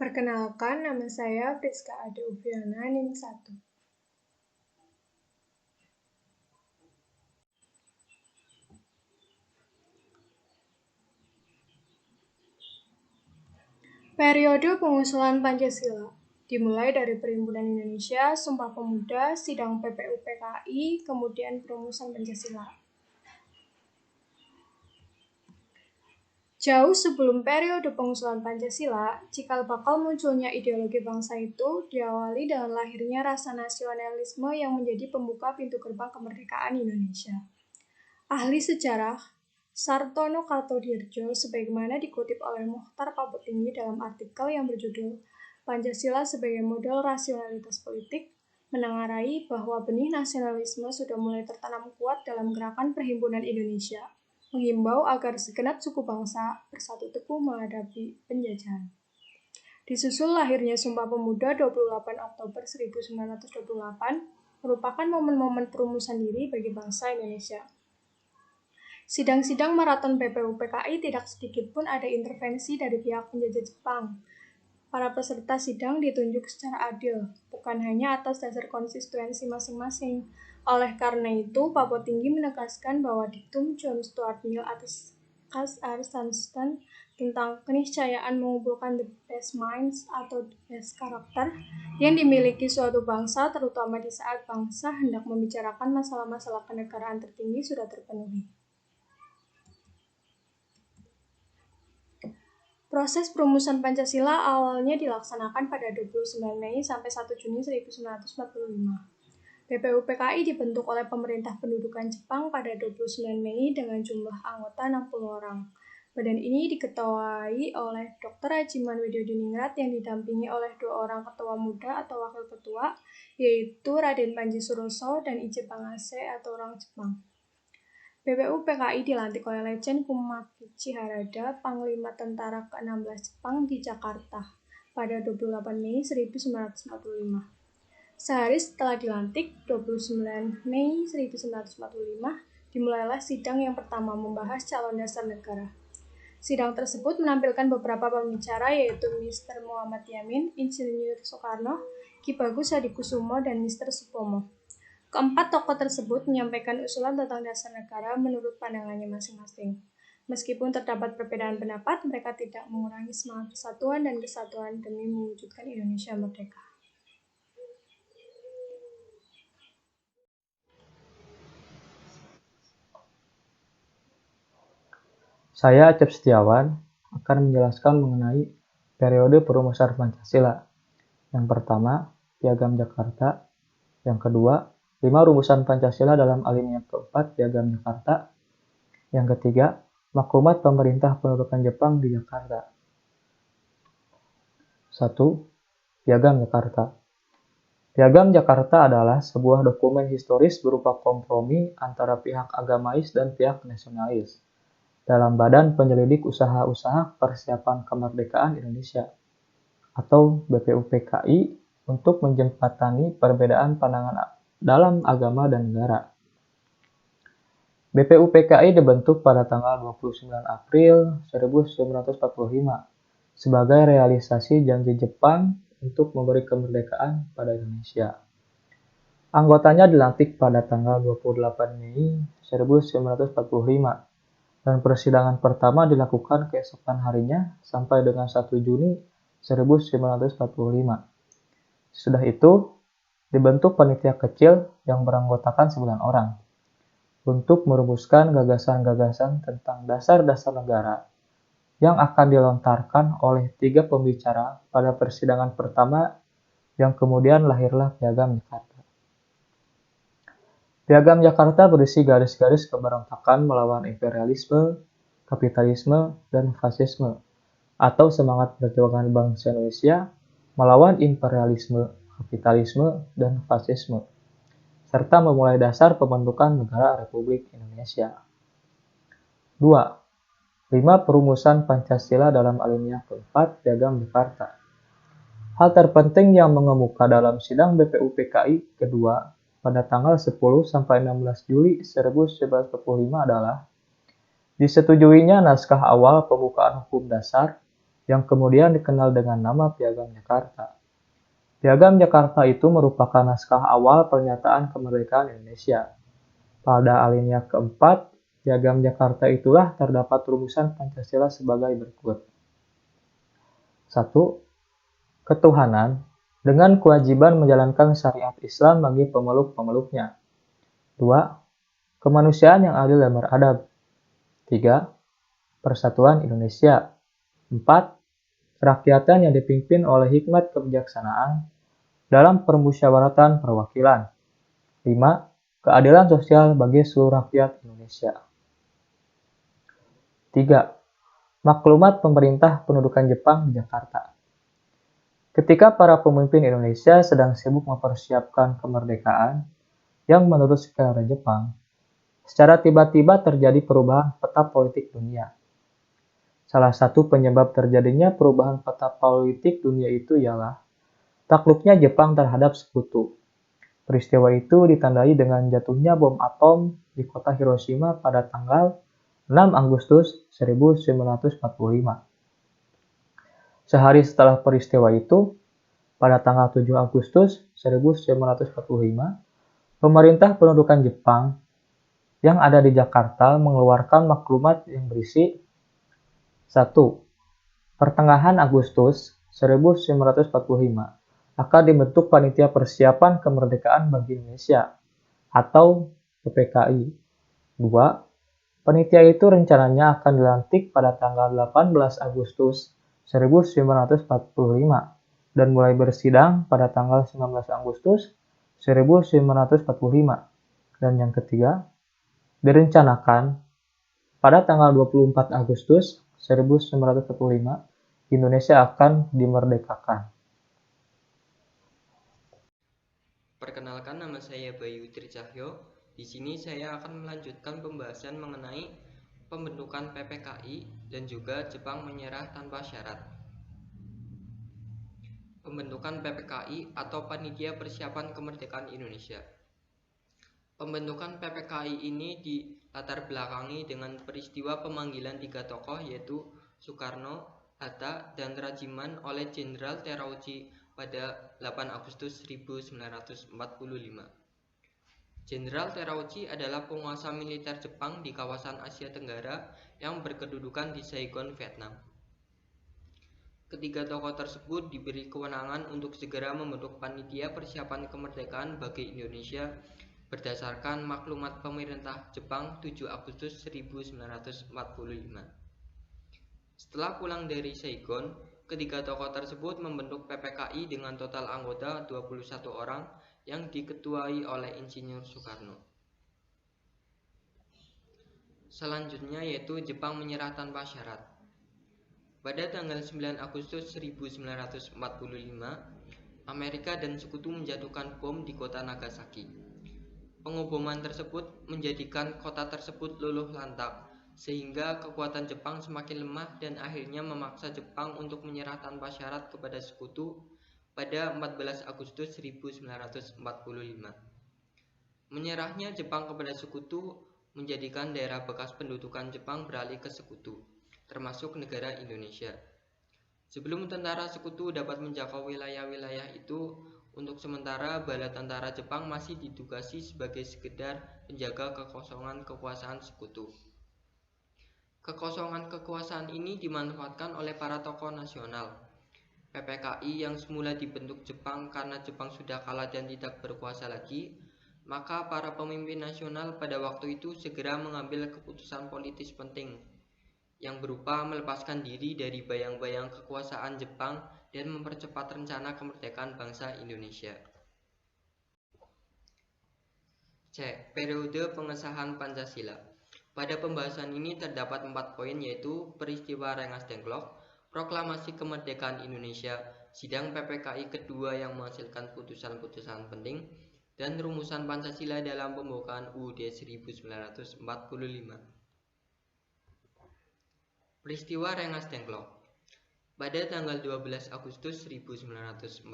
Perkenalkan, nama saya Friska Ade Ufiana, NIM 1. Periode pengusulan Pancasila dimulai dari Perhimpunan Indonesia, Sumpah Pemuda, Sidang PPUPKI, kemudian perumusan Pancasila. Jauh sebelum periode pengusulan Pancasila, cikal bakal munculnya ideologi bangsa itu diawali dengan lahirnya rasa nasionalisme yang menjadi pembuka pintu gerbang kemerdekaan Indonesia. Ahli sejarah Sartono Kartodirjo sebagaimana dikutip oleh Muchtar Papotinggi dalam artikel yang berjudul Pancasila sebagai Model Rasionalitas Politik, menengarai bahwa benih nasionalisme sudah mulai tertanam kuat dalam gerakan Perhimpunan Indonesia, menghimbau agar segenap suku bangsa bersatu teguh menghadapi penjajahan. Disusul lahirnya Sumpah Pemuda 28 Oktober 1928 merupakan momen-momen perumusan diri bagi bangsa Indonesia. Sidang-sidang maraton PPUPKI tidak sedikit pun ada intervensi dari pihak penjajah Jepang. Para peserta sidang ditunjuk secara adil, bukan hanya atas dasar konsistensi masing-masing. Oleh karena itu, Papotinggi menegaskan bahwa diktum John Stuart Mill atas Cass R. Sunstein tentang keniscayaan mengumpulkan the best minds atau the best character yang dimiliki suatu bangsa, terutama di saat bangsa hendak membicarakan masalah-masalah kenegaraan tertinggi sudah terpenuhi. Proses perumusan Pancasila awalnya dilaksanakan pada 29 Mei sampai 1 Juni 1945. PPUPKI dibentuk oleh pemerintah pendudukan Jepang pada 29 Mei dengan jumlah anggota 60 orang. Badan ini diketuai oleh Dr. Hajiman Widyodiningrat yang didampingi oleh 2 orang ketua muda atau wakil ketua, yaitu Raden Panji Suroso dan Ije Pangase atau orang Jepang. PPUPKI dilantik oleh Letjen Kumakichi Harada, Panglima Tentara ke-16 Jepang di Jakarta pada 28 Mei 1945. Sehari setelah dilantik, 29 Mei 1945, dimulailah sidang yang pertama membahas calon dasar negara. Sidang tersebut menampilkan beberapa pembicara yaitu Mr. Muhammad Yamin, Insinyur Soekarno, Ki Bagus Hadikusumo, dan Mr. Supomo. Keempat tokoh tersebut menyampaikan usulan tentang dasar negara menurut pandangannya masing-masing. Meskipun terdapat perbedaan pendapat, mereka tidak mengurangi semangat persatuan dan kesatuan demi mewujudkan Indonesia merdeka. Saya Acep Setiawan akan menjelaskan mengenai periode perumusan Pancasila. Yang pertama, Piagam Jakarta. Yang kedua, 5 rumusan Pancasila dalam alinea keempat Piagam Jakarta. Yang ketiga, Maklumat Pemerintah Pendudukan Jepang di Jakarta. 1. Piagam Jakarta. Piagam Jakarta adalah sebuah dokumen historis berupa kompromi antara pihak agamais dan pihak nasionalis dalam Badan Penyelidik Usaha-Usaha Persiapan Kemerdekaan Indonesia atau BPUPKI untuk menjembatani perbedaan pandangan dalam agama dan negara. BPUPKI dibentuk pada tanggal 29 April 1945 sebagai realisasi janji Jepang untuk memberi kemerdekaan pada Indonesia. Anggotanya dilantik pada tanggal 28 Mei 1945 dan persidangan pertama dilakukan keesokan harinya sampai dengan 1 Juni 1945. Sesudah itu, dibentuk panitia kecil yang beranggotakan 9 orang untuk merumuskan gagasan-gagasan tentang dasar-dasar negara yang akan dilontarkan oleh 3 pembicara pada persidangan pertama yang kemudian lahirlah Piagam Jakarta. Piagam Jakarta berisi garis-garis pemberontakan melawan imperialisme, kapitalisme, dan fasisme, atau semangat perjuangan bangsa Indonesia melawan imperialisme, kapitalisme, dan fasisme, serta memulai dasar pembentukan negara Republik Indonesia. 2. 5 perumusan Pancasila dalam alinea keempat Piagam Jakarta. Hal terpenting yang mengemuka dalam sidang BPUPKI kedua pada tanggal 10 sampai 16 Juli 1945 adalah disetujuinya naskah awal pembukaan hukum dasar yang kemudian dikenal dengan nama Piagam Jakarta. Piagam Jakarta itu merupakan naskah awal pernyataan kemerdekaan Indonesia. Pada alinea keempat, Piagam Jakarta itulah terdapat rumusan Pancasila sebagai berikut. 1. Ketuhanan dengan kewajiban menjalankan syariat Islam bagi pemeluk-pemeluknya. 2. Kemanusiaan yang adil dan beradab. 3. Persatuan Indonesia. 4. Kerakyatan yang dipimpin oleh hikmat kebijaksanaan dalam permusyawaratan perwakilan. 5. Keadilan sosial bagi seluruh rakyat Indonesia. 3. Maklumat pemerintah pendudukan Jepang di Jakarta. Ketika para pemimpin Indonesia sedang sibuk mempersiapkan kemerdekaan yang menurut skenario Jepang, secara tiba-tiba terjadi perubahan peta politik dunia. Salah satu penyebab terjadinya perubahan peta politik dunia itu ialah takluknya Jepang terhadap sekutu. Peristiwa itu ditandai dengan jatuhnya bom atom di kota Hiroshima pada tanggal 6 Agustus 1945. Sehari setelah peristiwa itu, pada tanggal 7 Agustus 1945, pemerintah pendudukan Jepang yang ada di Jakarta mengeluarkan maklumat yang berisi 1. Pertengahan Agustus 1945 akan dibentuk Panitia Persiapan Kemerdekaan bagi Indonesia atau PPKI. 2. Panitia itu rencananya akan dilantik pada tanggal 18 Agustus 1945 dan mulai bersidang pada tanggal 19 Agustus 1945. Dan yang ketiga, direncanakan pada tanggal 24 Agustus 1945 Indonesia akan dimerdekakan. Perkenalkan, nama saya Bayu Tricahyo. Di sini saya akan melanjutkan pembahasan mengenai pembentukan PPKI dan juga Jepang menyerah tanpa syarat. Pembentukan PPKI atau Panitia Persiapan Kemerdekaan Indonesia. Pembentukan PPKI ini dilatar belakangi dengan peristiwa pemanggilan 3 tokoh yaitu Soekarno, Hatta, dan Rajiman oleh Jenderal Terauchi pada 8 Agustus 1945. Jenderal Terauchi adalah penguasa militer Jepang di kawasan Asia Tenggara yang berkedudukan di Saigon, Vietnam. Ketiga tokoh tersebut diberi kewenangan untuk segera membentuk Panitia Persiapan Kemerdekaan bagi Indonesia berdasarkan maklumat pemerintah Jepang 7 Agustus 1945. Setelah pulang dari Saigon, ketiga tokoh tersebut membentuk PPKI dengan total anggota 21 orang yang diketuai oleh Insinyur Soekarno. Selanjutnya yaitu Jepang menyerah tanpa syarat. Pada tanggal 9 Agustus 1945, Amerika dan sekutu menjatuhkan bom di kota Nagasaki. Pengoboman tersebut menjadikan kota tersebut luluh lantak, sehingga kekuatan Jepang semakin lemah dan akhirnya memaksa Jepang untuk menyerah tanpa syarat kepada sekutu pada 14 Agustus 1945. Menyerahnya Jepang kepada sekutu menjadikan daerah bekas pendudukan Jepang beralih ke sekutu, termasuk negara Indonesia. Sebelum tentara sekutu dapat menjangkau wilayah-wilayah itu, untuk sementara bala tentara Jepang masih ditugasi sebagai sekedar penjaga kekosongan kekuasaan sekutu. Kekosongan kekuasaan ini dimanfaatkan oleh para tokoh nasional. PPKI yang semula dibentuk Jepang karena Jepang sudah kalah dan tidak berkuasa lagi, maka para pemimpin nasional pada waktu itu segera mengambil keputusan politis penting, yang berupa melepaskan diri dari bayang-bayang kekuasaan Jepang dan mempercepat rencana kemerdekaan bangsa Indonesia. C. Periode pengesahan Pancasila. Pada pembahasan ini terdapat 4 poin yaitu peristiwa Rengas Dengklok, proklamasi kemerdekaan Indonesia, sidang PPKI kedua yang menghasilkan putusan-putusan penting, dan rumusan Pancasila dalam pembukaan UUD 1945. Peristiwa Rengas Dengklok. Pada tanggal 12 Agustus 1945,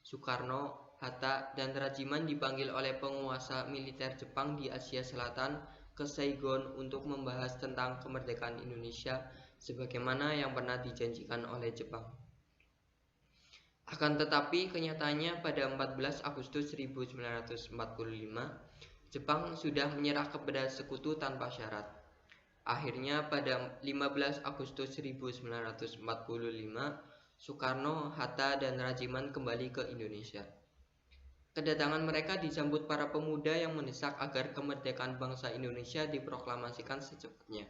Soekarno, Hatta, dan Rajiman dipanggil oleh penguasa militer Jepang di Asia Selatan ke Saigon untuk membahas tentang kemerdekaan Indonesia sebagaimana yang pernah dijanjikan oleh Jepang. Akan tetapi kenyataannya pada 14 Agustus 1945, Jepang sudah menyerah kepada sekutu tanpa syarat. Akhirnya pada 15 Agustus 1945, Soekarno, Hatta, dan Rajiman kembali ke Indonesia. Kedatangan mereka disambut para pemuda yang mendesak agar kemerdekaan bangsa Indonesia diproklamasikan secepatnya.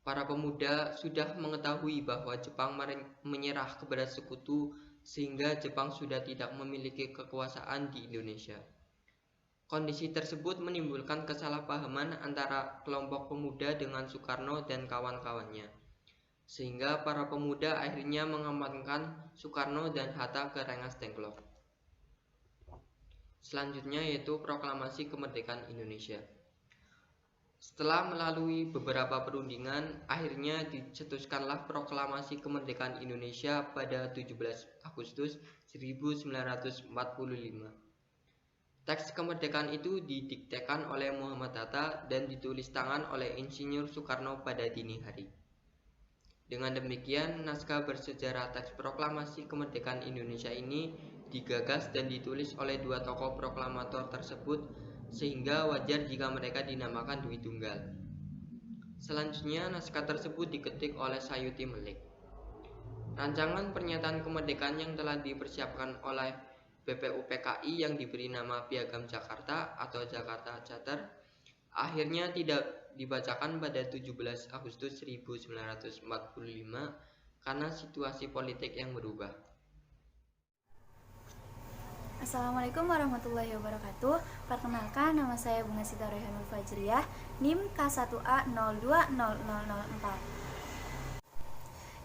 Para pemuda sudah mengetahui bahwa Jepang menyerah kepada sekutu sehingga Jepang sudah tidak memiliki kekuasaan di Indonesia. Kondisi tersebut menimbulkan kesalahpahaman antara kelompok pemuda dengan Soekarno dan kawan-kawannya, sehingga para pemuda akhirnya mengamankan Soekarno dan Hatta ke Rengas Dengklok. Selanjutnya yaitu Proklamasi Kemerdekaan Indonesia. Setelah melalui beberapa perundingan, akhirnya dicetuskanlah Proklamasi Kemerdekaan Indonesia pada 17 Agustus 1945. Teks kemerdekaan itu didiktekan oleh Muhammad Hatta dan ditulis tangan oleh Insinyur Soekarno pada dini hari. Dengan demikian, naskah bersejarah teks proklamasi kemerdekaan Indonesia ini digagas dan ditulis oleh dua tokoh proklamator tersebut, sehingga wajar jika mereka dinamakan Dwi Tunggal. Selanjutnya, naskah tersebut diketik oleh Sayuti Melik. Rancangan pernyataan kemerdekaan yang telah dipersiapkan oleh BPUPKI yang diberi nama Piagam Jakarta atau Jakarta Charter akhirnya tidak dibacakan pada 17 Agustus 1945 karena situasi politik yang berubah. Assalamualaikum warahmatullahi wabarakatuh. Perkenalkan, nama saya Bunga Sita Rehanul Fajriyah, NIM K1A020004.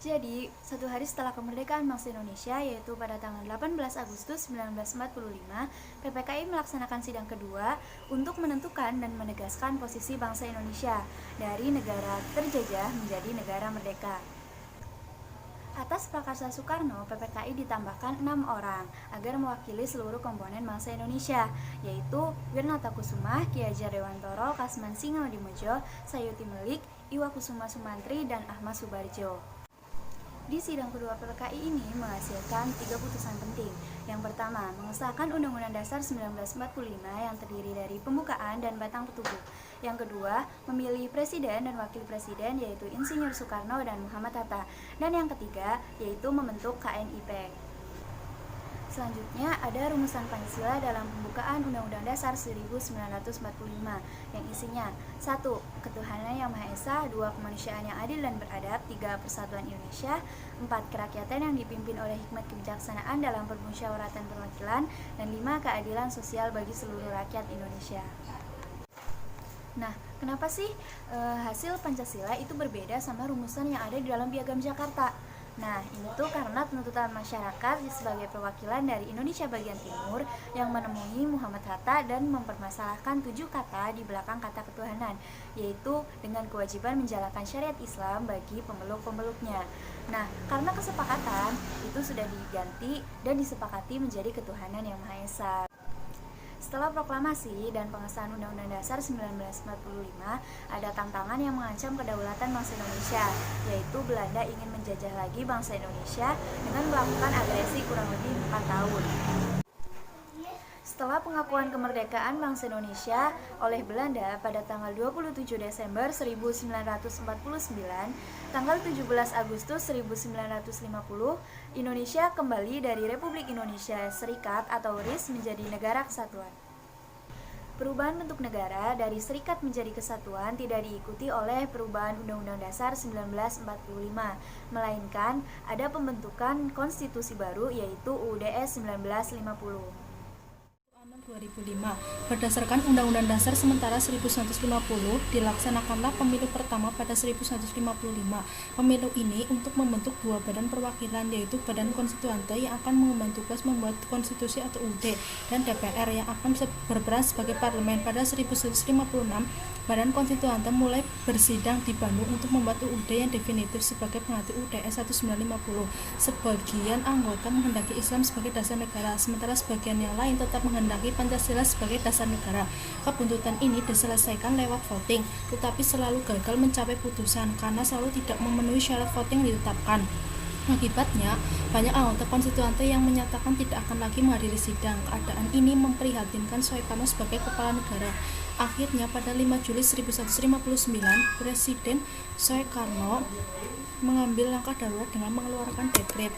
Jadi, satu hari setelah kemerdekaan bangsa Indonesia, yaitu pada tanggal 18 Agustus 1945, PPKI melaksanakan sidang kedua untuk menentukan dan menegaskan posisi bangsa Indonesia dari negara terjajah menjadi negara merdeka. Atas prakarsa Soekarno, PPKI ditambahkan 6 orang agar mewakili seluruh komponen bangsa Indonesia, yaitu Wirnata Kusuma, Ki Hajar Dewantoro, Kasman Singamangdimojo, Sayuti Melik, Iwa Kusuma Sumantri, dan Ahmad Subarjo. Di sidang kedua PPKI ini menghasilkan 3 putusan penting. Yang pertama, mengesahkan Undang-Undang Dasar 1945 yang terdiri dari pembukaan dan batang tubuh. Yang kedua, memilih presiden dan wakil presiden yaitu Insinyur Soekarno dan Muhammad Hatta. Dan yang ketiga, yaitu membentuk KNIP. Selanjutnya ada rumusan Pancasila dalam pembukaan Undang-Undang Dasar 1945 yang isinya 1. Ketuhanan yang Maha Esa, 2. Kemanusiaan yang adil dan beradab, 3. Persatuan Indonesia, 4. Kerakyatan yang dipimpin oleh hikmat kebijaksanaan dalam permusyawaratan perwakilan, dan 5. Keadilan sosial bagi seluruh rakyat Indonesia. Nah, kenapa sih hasil Pancasila itu berbeda sama rumusan yang ada di dalam Piagam Jakarta? Nah, ini tuh karena tuntutan masyarakat sebagai perwakilan dari Indonesia bagian timur yang menemui Muhammad Hatta dan mempermasalahkan 7 kata di belakang kata ketuhanan, yaitu dengan kewajiban menjalankan syariat Islam bagi pemeluk-pemeluknya. Nah, karena kesepakatan itu sudah diganti dan disepakati menjadi ketuhanan yang Maha Esa. Setelah proklamasi dan pengesahan Undang-Undang Dasar 1945, ada tantangan yang mengancam kedaulatan bangsa Indonesia, yaitu Belanda ingin menjajah lagi bangsa Indonesia dengan melakukan agresi kurang lebih 4 tahun. Setelah pengakuan kemerdekaan bangsa Indonesia oleh Belanda pada tanggal 27 Desember 1949, tanggal 17 Agustus 1950, Indonesia kembali dari Republik Indonesia Serikat atau RIS menjadi negara kesatuan. Perubahan bentuk negara dari serikat menjadi kesatuan tidak diikuti oleh perubahan Undang-Undang Dasar 1945, melainkan ada pembentukan konstitusi baru yaitu UUD 1950. 2005. Berdasarkan Undang-Undang Dasar sementara 1950, dilaksanakanlah pemilu pertama pada 1955. Pemilu ini untuk membentuk 2 badan perwakilan, yaitu Badan Konstituante yang akan mengemban tugas membuat konstitusi atau UUD, dan DPR yang akan berperan sebagai parlemen. Pada 1956, Badan Konstituante mulai bersidang di Bandung untuk membuat UUD yang definitif sebagai pengganti UUD 1950. Sebagian anggota menghendaki Islam sebagai dasar negara, sementara sebagian yang lain tetap menghendaki Pancasila sebagai dasar negara. Kebuntutan ini diselesaikan lewat voting, tetapi selalu gagal mencapai putusan karena selalu tidak memenuhi syarat voting yang ditetapkan. Akibatnya, banyak anggota konstituante yang menyatakan tidak akan lagi menghadiri sidang. Keadaan ini memprihatinkan Soekarno sebagai kepala negara. Akhirnya, pada 5 Juli 1159, Presiden Soekarno mengambil langkah darurat dengan mengeluarkan dekret.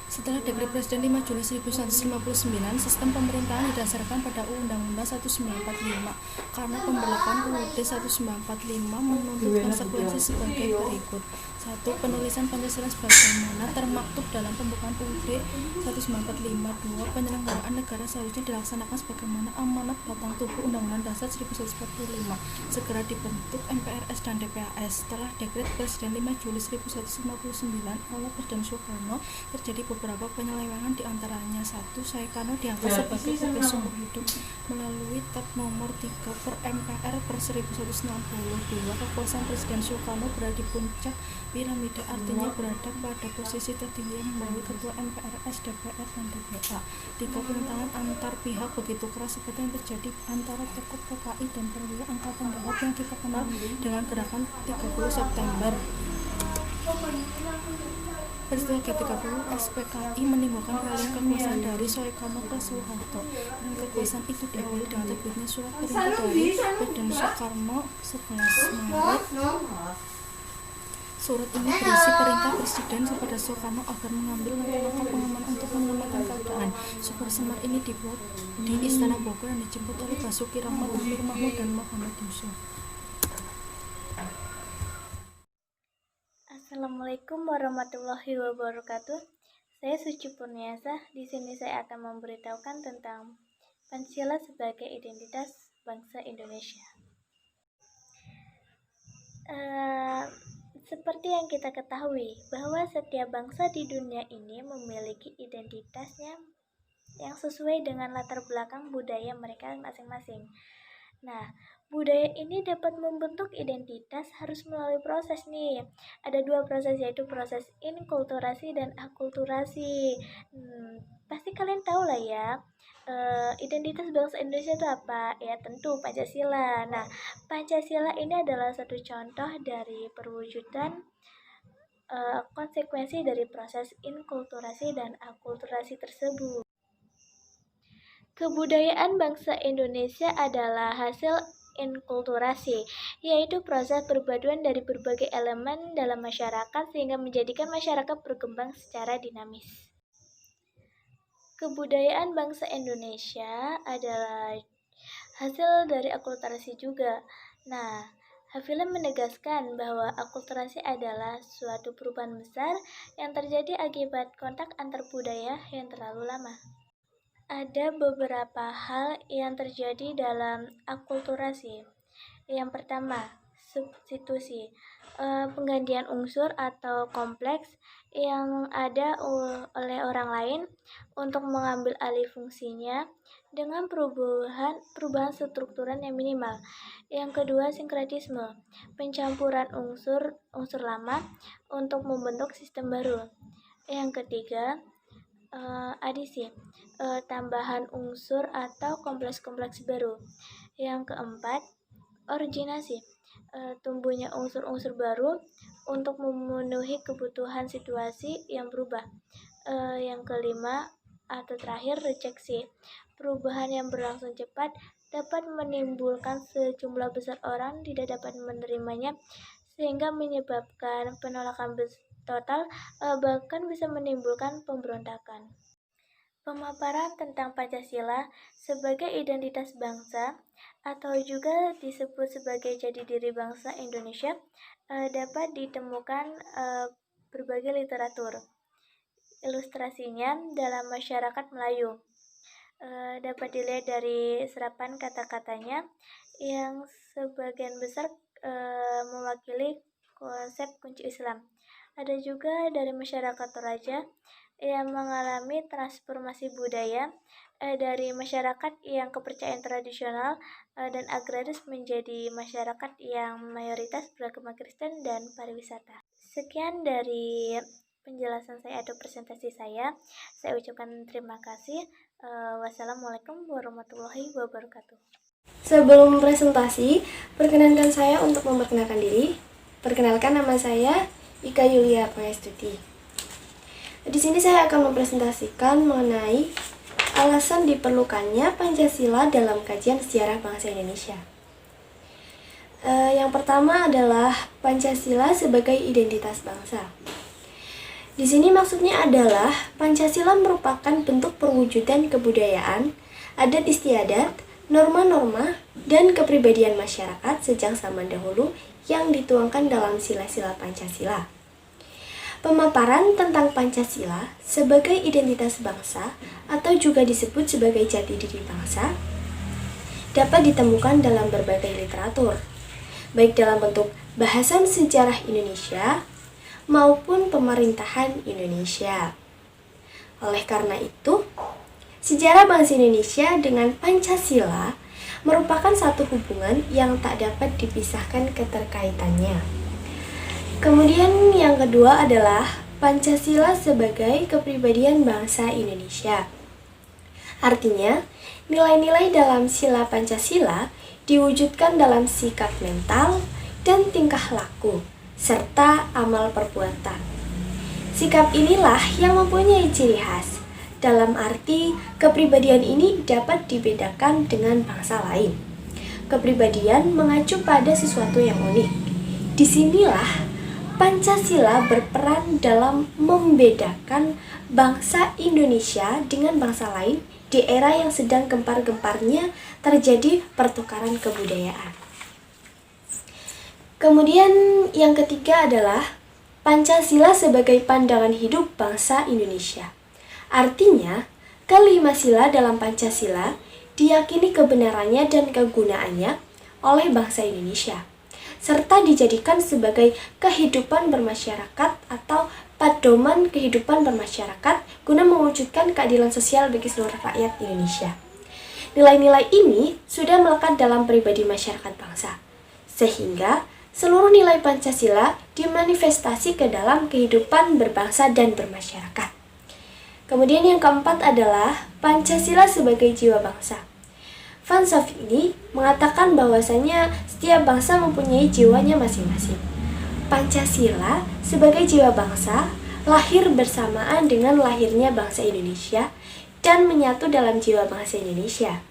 Setelah Dekret Presiden 5 Juli 1159, sistem pemerintahan didasarkan pada Undang-Undang 1945. Karena pemberlakuan UUD 1945 menuntut konsekuensi sebagai berikut. 1. Penulisan Pancasila sebagaimana termaktub dalam pembukaan UUD 1945. 2. Penyelenggaraan negara seharusnya dilaksanakan sebagaimana amanat batang tubuh Undang-Undang Dasar 1945. Segera dibentuk MPRS dan DPAS. Setelah Dekret Presiden 5 Juli 1159 oleh Presiden Soekarno, terjadi beberapa penyelewengan, diantaranya 1. Soekarno diangkat sebagai pegawai seumur hidup melalui Tab Nomor 3 per MPR per 1160. 2. Kekuasaan Presiden Soekarno berada di puncak piramida, artinya berada pada posisi tertinggi yang melalui Ketua MPRS, DPR, dan DPA. 3. Penentangan antar pihak begitu keras seperti yang terjadi antara tokoh PKI dan perwira Angkatan Darat yang kita kenal dengan gerakan 30 September. Peristiwa G30 SPKI menimbulkan peralihan kekuasaan dari Soekarno ke Soeharto, dan kekuasaan itu diawali dengan terbitnya surat perintah dari Presiden Soekarno 11 Maret. Surat ini berisi perintah Presiden kepada Soekarno agar mengambil langkah-langkah pengamanan untuk menyelamatkan keadaan. Surat semar ini dibuat di Istana Bogor dan dijemput oleh Basuki Rahmat, Nur Mahmud, dan Muhammad Yusuf. Assalamualaikum warahmatullahi wabarakatuh. Saya Suci Purniasa. Di sini saya akan memberitahukan tentang Pancasila sebagai identitas bangsa Indonesia. Seperti yang kita ketahui, bahwa setiap bangsa di dunia ini memiliki identitasnya yang sesuai dengan latar belakang budaya mereka masing-masing. Nah, budaya ini dapat membentuk identitas harus melalui proses nih. Ada 2 proses, yaitu proses inkulturasi dan akulturasi. Pasti kalian tahu lah ya, identitas bangsa Indonesia itu apa? Ya tentu Pancasila. Nah, Pancasila ini adalah satu contoh dari perwujudan konsekuensi dari proses inkulturasi dan akulturasi tersebut. Kebudayaan bangsa Indonesia adalah hasil inkulturasi, yaitu proses perpaduan dari berbagai elemen dalam masyarakat sehingga menjadikan masyarakat berkembang secara dinamis. Kebudayaan bangsa Indonesia adalah hasil dari akulturasi juga. Nah, Hafila menegaskan bahwa akulturasi adalah suatu perubahan besar yang terjadi akibat kontak antar budaya yang terlalu lama. Ada beberapa hal yang terjadi dalam akulturasi. Yang pertama, substitusi, penggantian unsur atau kompleks yang ada oleh orang lain untuk mengambil alih fungsinya dengan perubahan strukturan yang minimal. Yang kedua, sinkretisme, pencampuran unsur lama untuk membentuk sistem baru. Yang ketiga, adisi, tambahan unsur atau kompleks-kompleks baru. Yang keempat, originasi, tumbuhnya unsur-unsur baru untuk memenuhi kebutuhan situasi yang berubah. Yang kelima atau terakhir, rejeksi, perubahan yang berlangsung cepat dapat menimbulkan sejumlah besar orang tidak dapat menerimanya sehingga menyebabkan penolakan total, bahkan bisa menimbulkan pemberontakan. Pemaparan tentang Pancasila sebagai identitas bangsa atau juga disebut sebagai jati diri bangsa Indonesia dapat ditemukan berbagai literatur. Ilustrasinya dalam masyarakat Melayu dapat dilihat dari serapan kata-katanya yang sebagian besar mewakili konsep kunci Islam. Ada juga dari masyarakat Toraja yang mengalami transformasi budaya dari masyarakat yang kepercayaan tradisional dan agraris menjadi masyarakat yang mayoritas beragama Kristen dan pariwisata. Sekian dari penjelasan saya atau presentasi saya. Saya ucapkan terima kasih. Wassalamualaikum warahmatullahi wabarakatuh. Sebelum presentasi, perkenankan saya untuk memperkenalkan diri. Perkenalkan, nama saya Ika Yulia Pangestuti. Di sini saya akan mempresentasikan mengenai alasan diperlukannya Pancasila dalam kajian sejarah bangsa Indonesia. Yang pertama adalah Pancasila sebagai identitas bangsa. Di sini maksudnya adalah Pancasila merupakan bentuk perwujudan kebudayaan, adat istiadat, norma-norma, dan kepribadian masyarakat sejak zaman dahulu yang dituangkan dalam sila-sila Pancasila. Pemaparan tentang Pancasila sebagai identitas bangsa atau juga disebut sebagai jati diri bangsa dapat ditemukan dalam berbagai literatur, baik dalam bentuk bahasan sejarah Indonesia maupun pemerintahan Indonesia. Oleh karena itu, sejarah bangsa Indonesia dengan Pancasila merupakan satu hubungan yang tak dapat dipisahkan keterkaitannya. Kemudian yang kedua adalah Pancasila sebagai kepribadian bangsa Indonesia. Artinya, nilai-nilai dalam sila Pancasila diwujudkan dalam sikap mental dan tingkah laku, serta amal perbuatan. Sikap inilah yang mempunyai ciri khas. Dalam arti, kepribadian ini dapat dibedakan dengan bangsa lain. Kepribadian mengacu pada sesuatu yang unik. Disinilah Pancasila berperan dalam membedakan bangsa Indonesia dengan bangsa lain di era yang sedang gempar-gemparnya terjadi pertukaran kebudayaan. Kemudian yang ketiga adalah Pancasila sebagai pandangan hidup bangsa Indonesia. Artinya, kelima sila dalam Pancasila diyakini kebenarannya dan kegunaannya oleh bangsa Indonesia, serta dijadikan sebagai kehidupan bermasyarakat atau pedoman kehidupan bermasyarakat guna mewujudkan keadilan sosial bagi seluruh rakyat Indonesia. Nilai-nilai ini sudah melekat dalam pribadi masyarakat bangsa, sehingga seluruh nilai Pancasila dimanifestasi ke dalam kehidupan berbangsa dan bermasyarakat. Kemudian yang keempat adalah Pancasila sebagai jiwa bangsa. Van Savigny mengatakan bahwasanya setiap bangsa mempunyai jiwanya masing-masing. Pancasila sebagai jiwa bangsa lahir bersamaan dengan lahirnya bangsa Indonesia dan menyatu dalam jiwa bangsa Indonesia.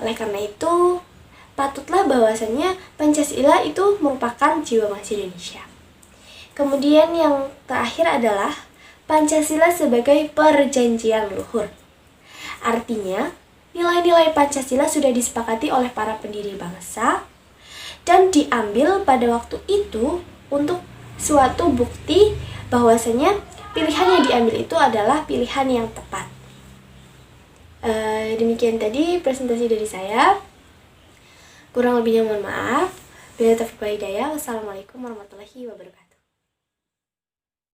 Oleh karena itu, patutlah bahwasanya Pancasila itu merupakan jiwa bangsa Indonesia. Kemudian yang terakhir adalah Pancasila sebagai perjanjian luhur. Artinya, nilai-nilai Pancasila sudah disepakati oleh para pendiri bangsa dan diambil pada waktu itu untuk suatu bukti bahwasanya pilihan yang diambil itu adalah pilihan yang tepat. Demikian tadi presentasi dari saya. Kurang lebihnya mohon maaf. Bila taufiq wal hidayah. Wassalamualaikum warahmatullahi wabarakatuh.